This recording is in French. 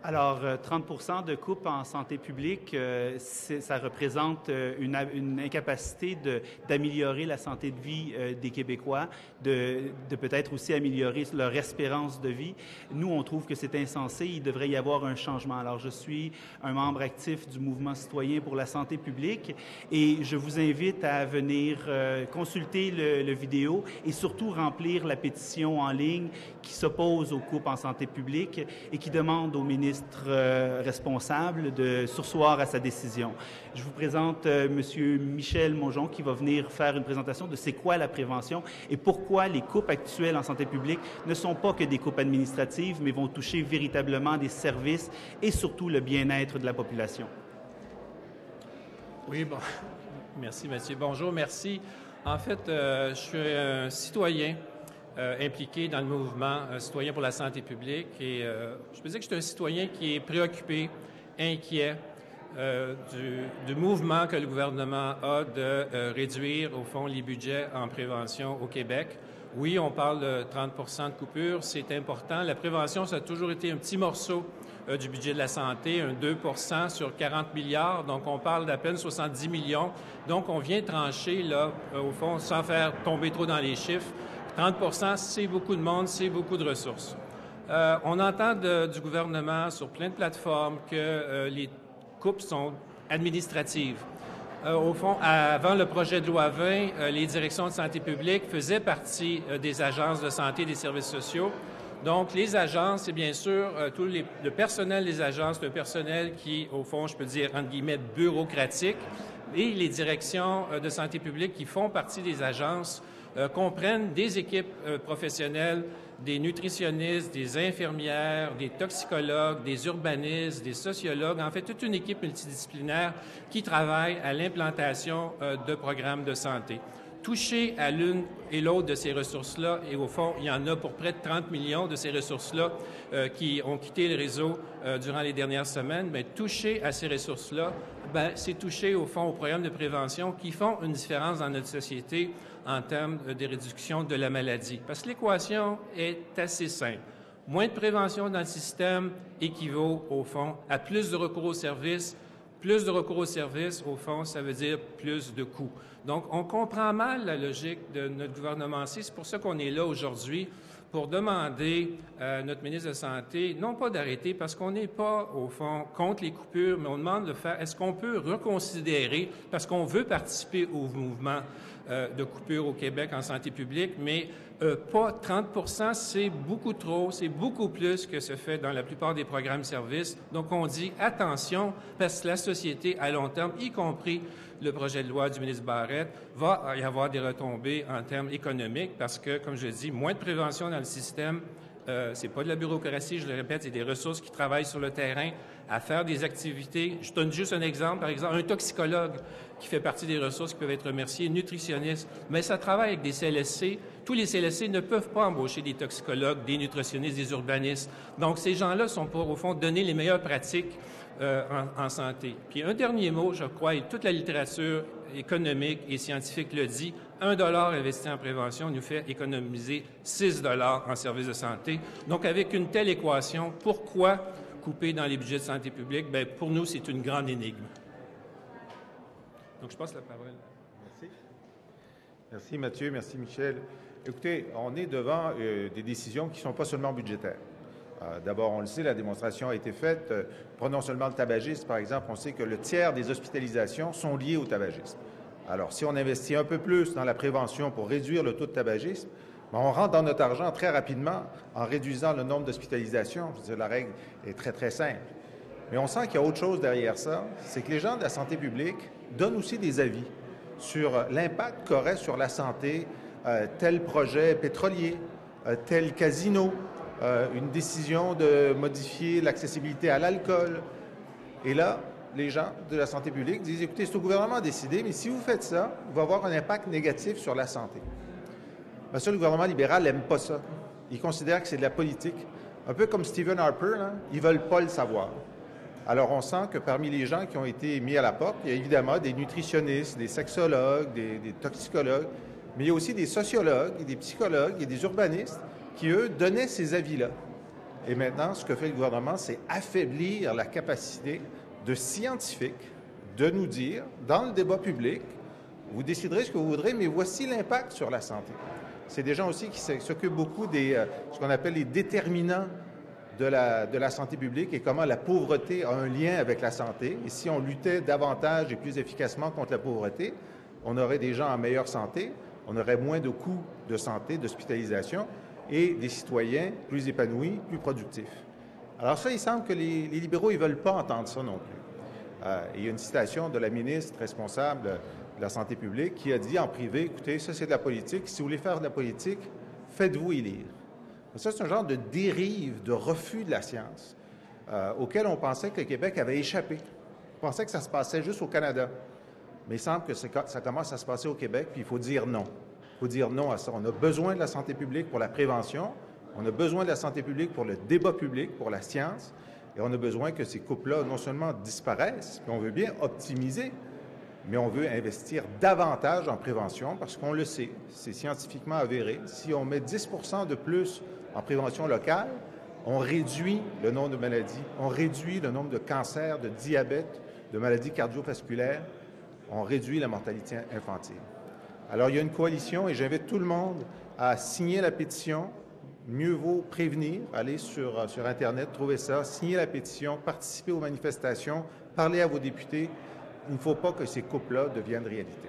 Alors, 30 de coupes en santé publique, ça représente une incapacité d'améliorer la santé de vie des Québécois, de peut-être aussi améliorer leur espérance de vie. Nous, on trouve que c'est insensé. Il devrait y avoir un changement. Alors, je suis un membre actif du Mouvement citoyen pour la santé publique et je vous invite à venir consulter le vidéo et surtout remplir la pétition en ligne qui s'oppose aux coupes en santé publique et qui demande au ministre responsable de surseoir à sa décision. Je vous présente M. Michel Mongeon qui va venir faire une présentation de c'est quoi la prévention et pourquoi les coupes actuelles en santé publique ne sont pas que des coupes administratives, mais vont toucher véritablement des services et surtout le bien-être de la population. Oui, bon, merci Mathieu. Bonjour, merci. En fait, je suis un citoyen impliqué dans le mouvement citoyen pour la santé publique et je peux dire que je suis un citoyen qui est préoccupé, inquiet du mouvement que le gouvernement a de réduire, au fond, les budgets en prévention au Québec. Oui, on parle de 30 de coupure, c'est important. La prévention, ça a toujours été un petit morceau du budget de la santé, un 2 sur 40 milliards, donc on parle d'à peine 70 millions. Donc, on vient trancher, là, au fond, sans faire tomber trop dans les chiffres. 30 c'est beaucoup de monde, c'est beaucoup de ressources. On entend du gouvernement sur plein de plateformes que les coupes sont administratives. Au fond, avant le projet de loi 20, les directions de santé publique faisaient partie des agences de santé et des services sociaux. Donc, les agences, c'est bien sûr tout le personnel des agences, c'est un personnel qui, au fond, je peux dire, entre guillemets, bureaucratique. Et les directions de santé publique qui font partie des agences comprennent des équipes professionnelles, des nutritionnistes, des infirmières, des toxicologues, des urbanistes, des sociologues, en fait, toute une équipe multidisciplinaire qui travaille à l'implantation de programmes de santé. Toucher à l'une et l'autre de ces ressources-là, et au fond, il y en a pour près de 30 millions de ces ressources-là qui ont quitté le réseau durant les dernières semaines, mais toucher à ces ressources-là, c'est toucher, au fond, aux programmes de prévention qui font une différence dans notre société en termes de réduction de la maladie. Parce que l'équation est assez simple. Moins de prévention dans le système équivaut, au fond, à plus de recours aux services. Plus de recours aux services, au fond, ça veut dire plus de coûts. Donc, on comprend mal la logique de notre gouvernement-ci. C'est pour ça qu'on est là aujourd'hui, pour demander à notre ministre de la Santé, non pas d'arrêter, parce qu'on n'est pas, au fond, contre les coupures, mais on demande de faire, est-ce qu'on peut reconsidérer, parce qu'on veut participer au mouvement de coupure au Québec en santé publique, mais pas 30 c'est beaucoup trop, c'est beaucoup plus que se fait dans la plupart des programmes services. Donc, on dit attention, parce que la société, à long terme, y compris le projet de loi du ministre Barrette, va y avoir des retombées en termes économiques, parce que, comme je dis, moins de prévention dans le système, c'est pas de la bureaucratie, je le répète, c'est des ressources qui travaillent sur le terrain à faire des activités. Je donne juste un exemple, par exemple, un toxicologue qui fait partie des ressources qui peuvent être remerciées, nutritionniste, mais ça travaille avec des CLSC. Tous les CLSC ne peuvent pas embaucher des toxicologues, des nutritionnistes, des urbanistes. Donc, ces gens-là sont pour, au fond, donner les meilleures pratiques en santé. Puis un dernier mot, je crois, et toute la littérature économique et scientifique le dit, 1 $ investi en prévention nous fait économiser 6 $ en services de santé. Donc, avec une telle équation, pourquoi couper dans les budgets de santé publique? Bien, pour nous, c'est une grande énigme. Donc, je passe la parole. Merci. Merci, Mathieu. Merci, Michel. Écoutez, on est devant des décisions qui ne sont pas seulement budgétaires. D'abord, on le sait, la démonstration a été faite. Prenons seulement le tabagisme, par exemple. On sait que le tiers des hospitalisations sont liées au tabagisme. Alors, si on investit un peu plus dans la prévention pour réduire le taux de tabagisme, on rentre dans notre argent très rapidement en réduisant le nombre d'hospitalisations. Je veux dire, la règle est très, très simple. Mais on sent qu'il y a autre chose derrière ça. C'est que les gens de la santé publique donnent aussi des avis sur l'impact qu'aurait sur la santé tel projet pétrolier, tel casino, une décision de modifier l'accessibilité à l'alcool. Et là, les gens de la santé publique disent, écoutez, c'est au gouvernement à décider, mais si vous faites ça, il va avoir un impact négatif sur la santé. Bien sûr, le gouvernement libéral n'aime pas ça. Il considère que c'est de la politique. Un peu comme Stephen Harper, là, ils ne veulent pas le savoir. Alors, on sent que parmi les gens qui ont été mis à la porte, il y a évidemment des nutritionnistes, des sexologues, des toxicologues, mais il y a aussi des sociologues, et des psychologues et des urbanistes qui, eux, donnaient ces avis-là. Et maintenant, ce que fait le gouvernement, c'est affaiblir la capacité de scientifiques de nous dire, dans le débat public, vous déciderez ce que vous voudrez, mais voici l'impact sur la santé. C'est des gens aussi qui s'occupent beaucoup des ce qu'on appelle les déterminants de la santé publique et comment la pauvreté a un lien avec la santé. Et si on luttait davantage et plus efficacement contre la pauvreté, on aurait des gens en meilleure santé, on aurait moins de coûts de santé, d'hospitalisation et des citoyens plus épanouis, plus productifs. Alors ça, il semble que les libéraux, ils ne veulent pas entendre ça non plus. Il y a une citation de la ministre responsable de la santé publique qui a dit en privé, écoutez, ça c'est de la politique, si vous voulez faire de la politique, faites-vous élire. Ça, c'est un genre de dérive, de refus de la science auquel on pensait que le Québec avait échappé. On pensait que ça se passait juste au Canada. Mais il semble que ça commence à se passer au Québec, puis il faut dire non. Il faut dire non à ça. On a besoin de la santé publique pour la prévention, on a besoin de la santé publique pour le débat public, pour la science, et on a besoin que ces coupes-là non seulement disparaissent, puis on veut bien optimiser, mais on veut investir davantage en prévention parce qu'on le sait, c'est scientifiquement avéré. Si on met 10 % de plus en prévention locale, on réduit le nombre de maladies, on réduit le nombre de cancers, de diabète, de maladies cardiovasculaires, on réduit la mortalité infantile. Alors, il y a une coalition et j'invite tout le monde à signer la pétition. Mieux vaut prévenir, aller sur Internet, trouver ça, signer la pétition, participer aux manifestations, parler à vos députés. Il ne faut pas que ces coupes-là deviennent réalité.